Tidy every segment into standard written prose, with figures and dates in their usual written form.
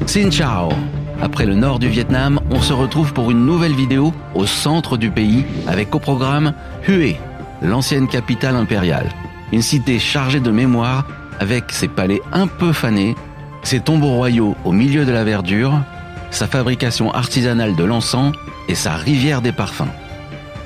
Xin chào. Après le nord du Vietnam, on se retrouve pour une nouvelle vidéo au centre du pays avec au programme Hue, l'ancienne capitale impériale. Une cité chargée de mémoire avec ses palais un peu fanés, ses tombeaux royaux au milieu de la verdure, sa fabrication artisanale de l'encens et sa rivière des parfums.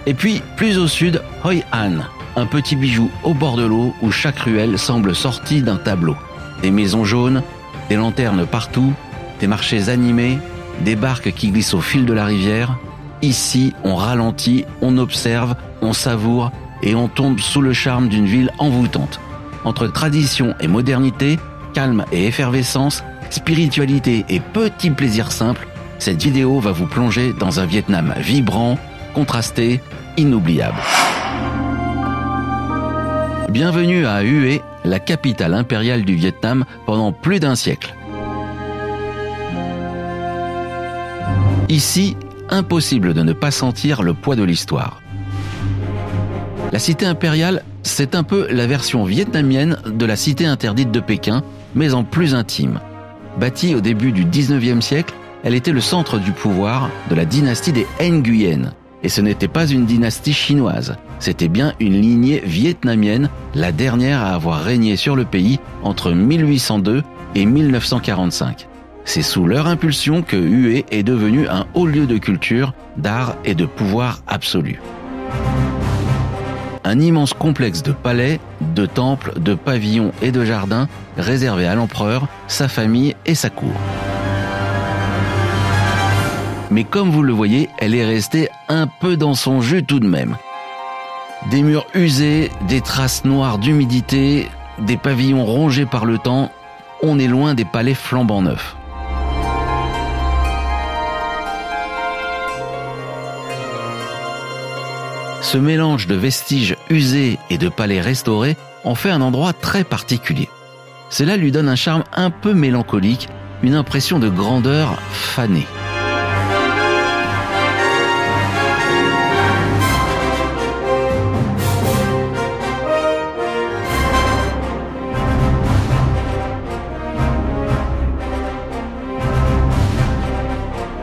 Et puis, plus au sud, Hoi An, un petit bijou au bord de l'eau où chaque ruelle semble sortie d'un tableau. Des maisons jaunes, des lanternes partout, des marchés animés, des barques qui glissent au fil de la rivière. Ici, on ralentit, on observe, on savoure et on tombe sous le charme d'une ville envoûtante. Entre tradition et modernité, calme et effervescence, spiritualité et petits plaisirs simples, cette vidéo va vous plonger dans un Vietnam vibrant, contrasté, inoubliable. Bienvenue à Hue, la capitale impériale du Vietnam pendant plus d'un siècle. Ici, impossible de ne pas sentir le poids de l'histoire. La cité impériale, c'est un peu la version vietnamienne de la cité interdite de Pékin, mais en plus intime. Bâtie au début du 19e siècle, elle était le centre du pouvoir de la dynastie des Nguyen. Et ce n'était pas une dynastie chinoise, c'était bien une lignée vietnamienne, la dernière à avoir régné sur le pays entre 1802 et 1945. C'est sous leur impulsion que Hue est devenu un haut lieu de culture, d'art et de pouvoir absolu. Un immense complexe de palais, de temples, de pavillons et de jardins réservé à l'empereur, sa famille et sa cour. Mais comme vous le voyez, elle est restée un peu dans son jus tout de même. Des murs usés, des traces noires d'humidité, des pavillons rongés par le temps, on est loin des palais flambant neufs. Ce mélange de vestiges usés et de palais restaurés en fait un endroit très particulier. Cela lui donne un charme un peu mélancolique, une impression de grandeur fanée.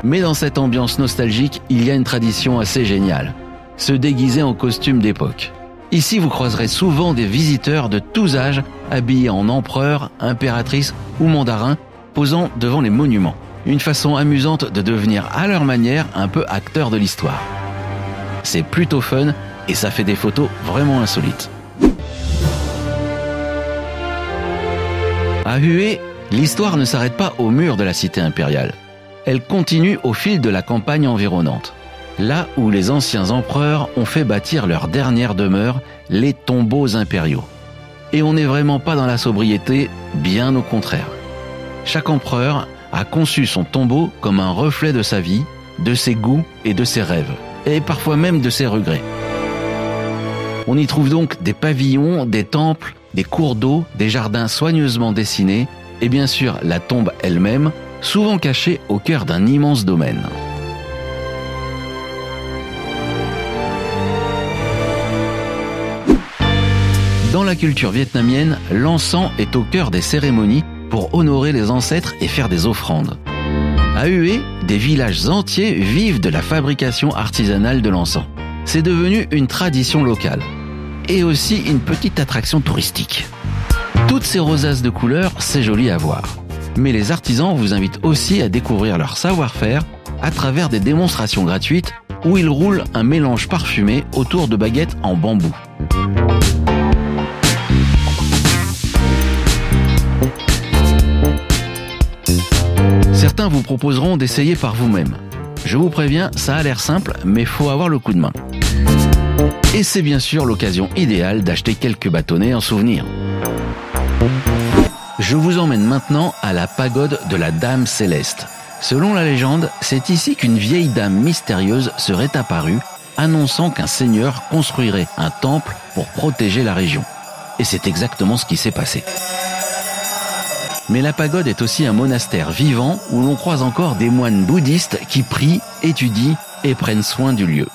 Mais dans cette ambiance nostalgique, il y a une tradition assez géniale. Se déguiser en costume d'époque. Ici, vous croiserez souvent des visiteurs de tous âges, habillés en empereur, impératrice ou mandarin, posant devant les monuments. Une façon amusante de devenir à leur manière un peu acteur de l'histoire. C'est plutôt fun et ça fait des photos vraiment insolites. À Hue, l'histoire ne s'arrête pas au mur de la cité impériale. Elle continue au fil de la campagne environnante. Là où les anciens empereurs ont fait bâtir leur dernière demeure, les tombeaux impériaux. Et on n'est vraiment pas dans la sobriété, bien au contraire. Chaque empereur a conçu son tombeau comme un reflet de sa vie, de ses goûts et de ses rêves, et parfois même de ses regrets. On y trouve donc des pavillons, des temples, des cours d'eau, des jardins soigneusement dessinés, et bien sûr la tombe elle-même, souvent cachée au cœur d'un immense domaine. Dans la culture vietnamienne, l'encens est au cœur des cérémonies pour honorer les ancêtres et faire des offrandes. À Hue, des villages entiers vivent de la fabrication artisanale de l'encens. C'est devenu une tradition locale et aussi une petite attraction touristique. Toutes ces rosaces de couleurs, c'est joli à voir. Mais les artisans vous invitent aussi à découvrir leur savoir-faire à travers des démonstrations gratuites où ils roulent un mélange parfumé autour de baguettes en bambou. Certains vous proposeront d'essayer par vous-même. Je vous préviens, ça a l'air simple, mais faut avoir le coup de main. Et c'est bien sûr l'occasion idéale d'acheter quelques bâtonnets en souvenir. Je vous emmène maintenant à la pagode de la Dame Céleste. Selon la légende, c'est ici qu'une vieille dame mystérieuse serait apparue, annonçant qu'un seigneur construirait un temple pour protéger la région. Et c'est exactement ce qui s'est passé. Mais la pagode est aussi un monastère vivant où l'on croise encore des moines bouddhistes qui prient, étudient et prennent soin du lieu.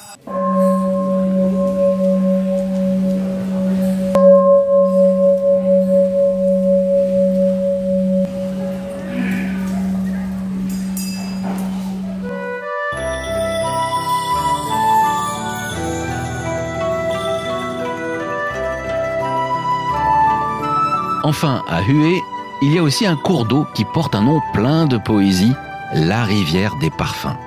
Enfin, à Hue, il y a aussi un cours d'eau qui porte un nom plein de poésie, la rivière des parfums.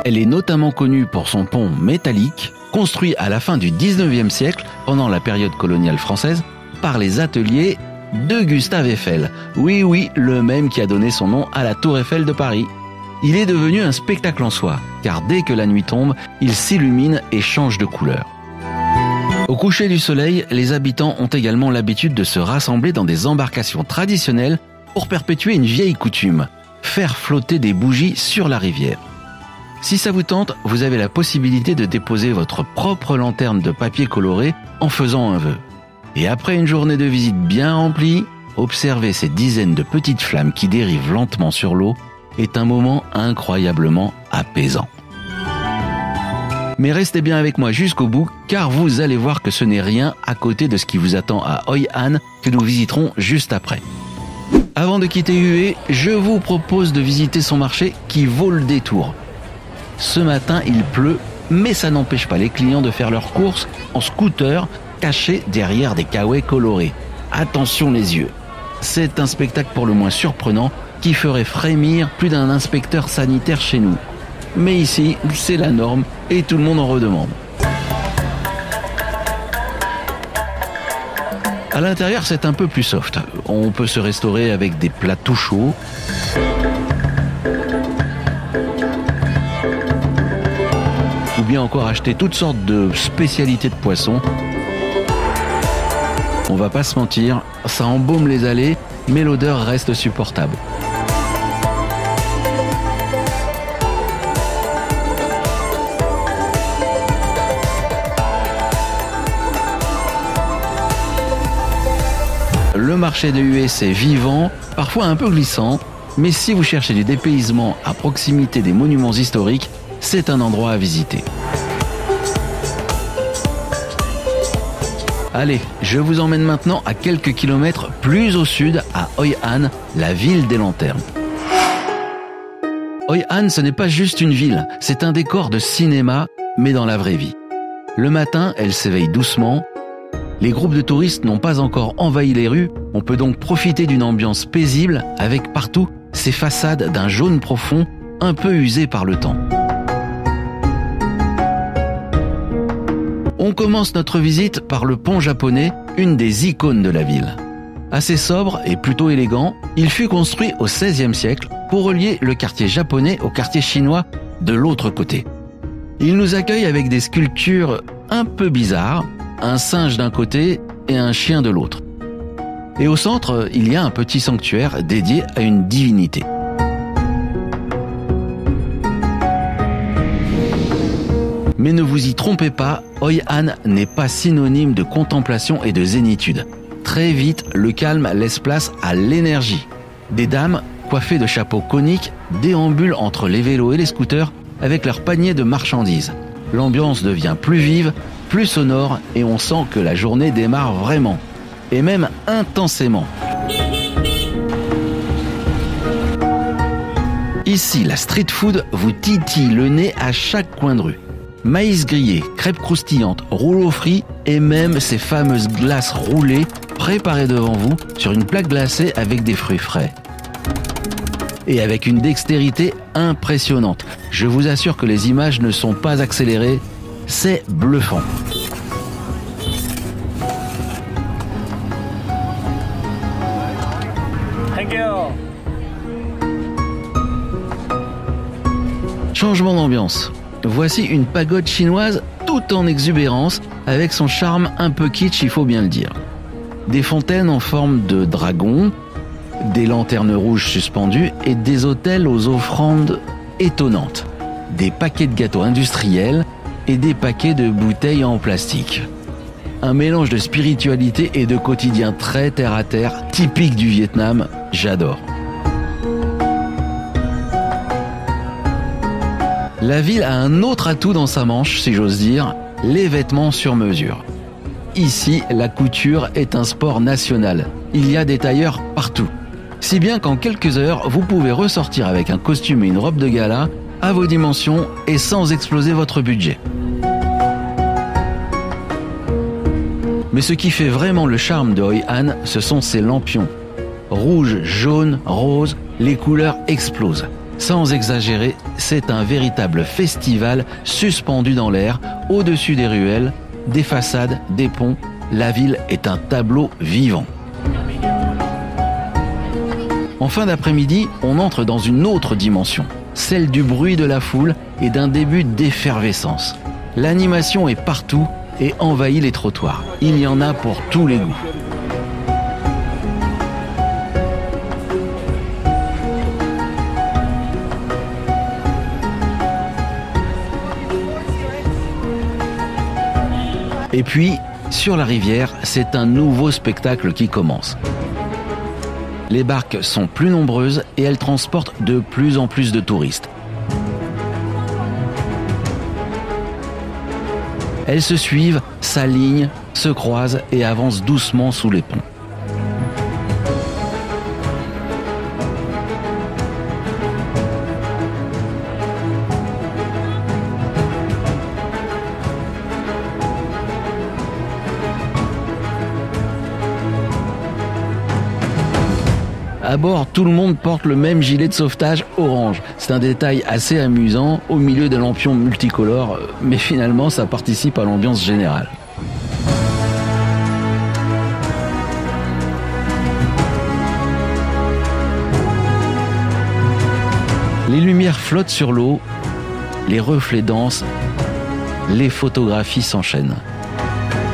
Elle est notamment connue pour son pont métallique, construit à la fin du 19e siècle, pendant la période coloniale française, par les ateliers de Gustave Eiffel. Oui, le même qui a donné son nom à la Tour Eiffel de Paris. Il est devenu un spectacle en soi, car dès que la nuit tombe, il s'illumine et change de couleur. Au coucher du soleil, les habitants ont également l'habitude de se rassembler dans des embarcations traditionnelles pour perpétuer une vieille coutume, faire flotter des bougies sur la rivière. Si ça vous tente, vous avez la possibilité de déposer votre propre lanterne de papier coloré en faisant un vœu. Et après une journée de visite bien remplie, observer ces dizaines de petites flammes qui dérivent lentement sur l'eau est un moment incroyablement apaisant. Mais restez bien avec moi jusqu'au bout, car vous allez voir que ce n'est rien à côté de ce qui vous attend à Hoi An, que nous visiterons juste après. Avant de quitter Hue, je vous propose de visiter son marché qui vaut le détour. Ce matin, il pleut, mais ça n'empêche pas les clients de faire leurs courses en scooter, cachés derrière des kawaii colorés. Attention les yeux. C'est un spectacle pour le moins surprenant qui ferait frémir plus d'un inspecteur sanitaire chez nous. Mais ici, c'est la norme et tout le monde en redemande. À l'intérieur, c'est un peu plus soft. On peut se restaurer avec des plats tout chauds. Ou bien encore acheter toutes sortes de spécialités de poissons. On va pas se mentir, ça embaume les allées, mais l'odeur reste supportable. Le marché de Hue, c'est vivant, parfois un peu glissant, mais si vous cherchez du dépaysement à proximité des monuments historiques, c'est un endroit à visiter. Allez, je vous emmène maintenant à quelques kilomètres plus au sud, à Hoi An, la ville des lanternes. Hoi An, ce n'est pas juste une ville, c'est un décor de cinéma, mais dans la vraie vie. Le matin, elle s'éveille doucement. Les groupes de touristes n'ont pas encore envahi les rues, on peut donc profiter d'une ambiance paisible avec partout ces façades d'un jaune profond, un peu usées par le temps. On commence notre visite par le pont japonais, une des icônes de la ville. Assez sobre et plutôt élégant, il fut construit au XVIe siècle pour relier le quartier japonais au quartier chinois de l'autre côté. Il nous accueille avec des sculptures un peu bizarres, un singe d'un côté et un chien de l'autre. Et au centre, il y a un petit sanctuaire dédié à une divinité. Mais ne vous y trompez pas, Hoi An n'est pas synonyme de contemplation et de zénitude. Très vite, le calme laisse place à l'énergie. Des dames, coiffées de chapeaux coniques, déambulent entre les vélos et les scooters avec leurs paniers de marchandises. L'ambiance devient plus vive, plus sonore et on sent que la journée démarre vraiment. Et même intensément. Ici, la street food vous titille le nez à chaque coin de rue. Maïs grillé, crêpes croustillantes, rouleaux frits et même ces fameuses glaces roulées préparées devant vous sur une plaque glacée avec des fruits frais. Et avec une dextérité impressionnante. Je vous assure que les images ne sont pas accélérées, c'est bluffant. Thank you. Changement d'ambiance. Voici une pagode chinoise tout en exubérance, avec son charme un peu kitsch, il faut bien le dire. Des fontaines en forme de dragon, des lanternes rouges suspendues et des autels aux offrandes étonnantes. Des paquets de gâteaux industriels et des paquets de bouteilles en plastique. Un mélange de spiritualité et de quotidien très terre-à-terre, typique du Vietnam, j'adore. La ville a un autre atout dans sa manche, si j'ose dire, les vêtements sur mesure. Ici, la couture est un sport national. Il y a des tailleurs partout. Si bien qu'en quelques heures, vous pouvez ressortir avec un costume et une robe de gala à vos dimensions et sans exploser votre budget. Mais ce qui fait vraiment le charme de Hoi An, ce sont ses lampions. Rouge, jaune, rose, les couleurs explosent. Sans exagérer, c'est un véritable festival suspendu dans l'air, au-dessus des ruelles, des façades, des ponts. La ville est un tableau vivant. En fin d'après-midi, on entre dans une autre dimension, celle du bruit de la foule et d'un début d'effervescence. L'animation est partout et envahit les trottoirs. Il y en a pour tous les goûts. Et puis, sur la rivière, c'est un nouveau spectacle qui commence. Les barques sont plus nombreuses et elles transportent de plus en plus de touristes. Elles se suivent, s'alignent, se croisent et avancent doucement sous les ponts. À bord, tout le monde porte le même gilet de sauvetage orange. C'est un détail assez amusant au milieu des lampions multicolores, mais finalement ça participe à l'ambiance générale. Les lumières flottent sur l'eau, les reflets dansent, les photographies s'enchaînent.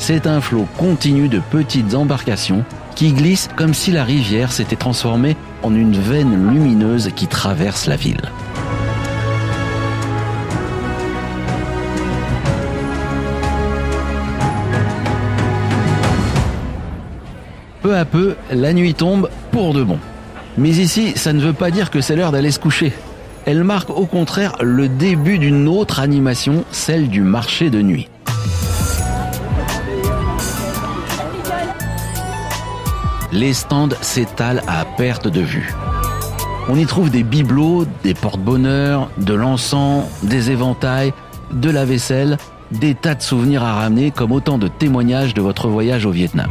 C'est un flot continu de petites embarcations qui glisse comme si la rivière s'était transformée en une veine lumineuse qui traverse la ville. Peu à peu, la nuit tombe pour de bon. Mais ici, ça ne veut pas dire que c'est l'heure d'aller se coucher. Elle marque au contraire le début d'une autre animation, celle du marché de nuit. Les stands s'étalent à perte de vue. On y trouve des bibelots, des porte-bonheur, de l'encens, des éventails, de la vaisselle, des tas de souvenirs à ramener comme autant de témoignages de votre voyage au Vietnam.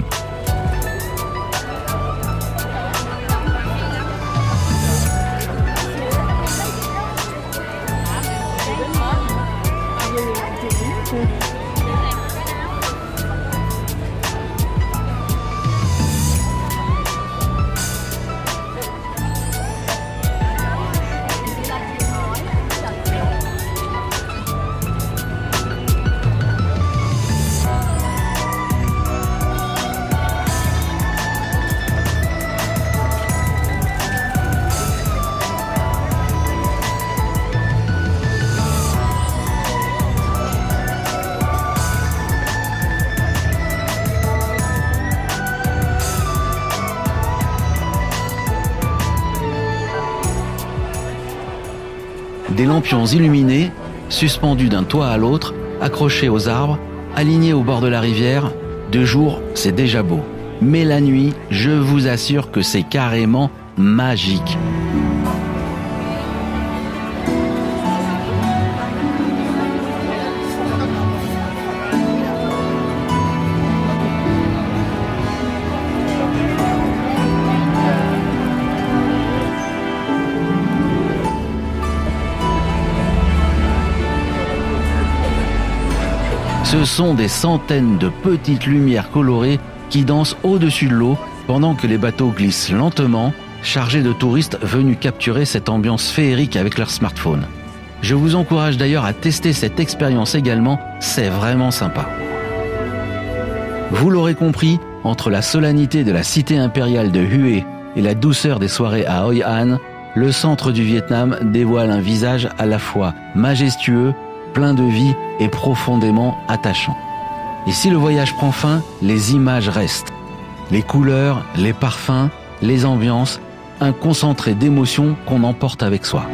Des lampions illuminés, suspendus d'un toit à l'autre, accrochés aux arbres, alignés au bord de la rivière. De jour, c'est déjà beau. Mais la nuit, je vous assure que c'est carrément magique. Ce sont des centaines de petites lumières colorées qui dansent au-dessus de l'eau pendant que les bateaux glissent lentement, chargés de touristes venus capturer cette ambiance féerique avec leur smartphone. Je vous encourage d'ailleurs à tester cette expérience également, c'est vraiment sympa. Vous l'aurez compris, entre la solennité de la cité impériale de Hue et la douceur des soirées à Hoi An, le centre du Vietnam dévoile un visage à la fois majestueux, plein de vie et profondément attachant. Et si le voyage prend fin, les images restent. Les couleurs, les parfums, les ambiances, un concentré d'émotions qu'on emporte avec soi.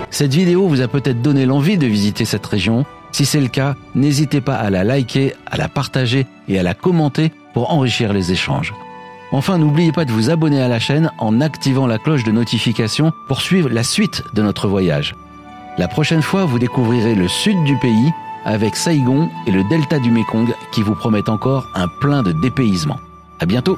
Cette vidéo vous a peut-être donné l'envie de visiter cette région. Si c'est le cas, n'hésitez pas à la liker, à la partager et à la commenter pour enrichir les échanges. Enfin, n'oubliez pas de vous abonner à la chaîne en activant la cloche de notification pour suivre la suite de notre voyage. La prochaine fois, vous découvrirez le sud du pays avec Saïgon et le delta du Mékong qui vous promettent encore un plein de dépaysement. À bientôt!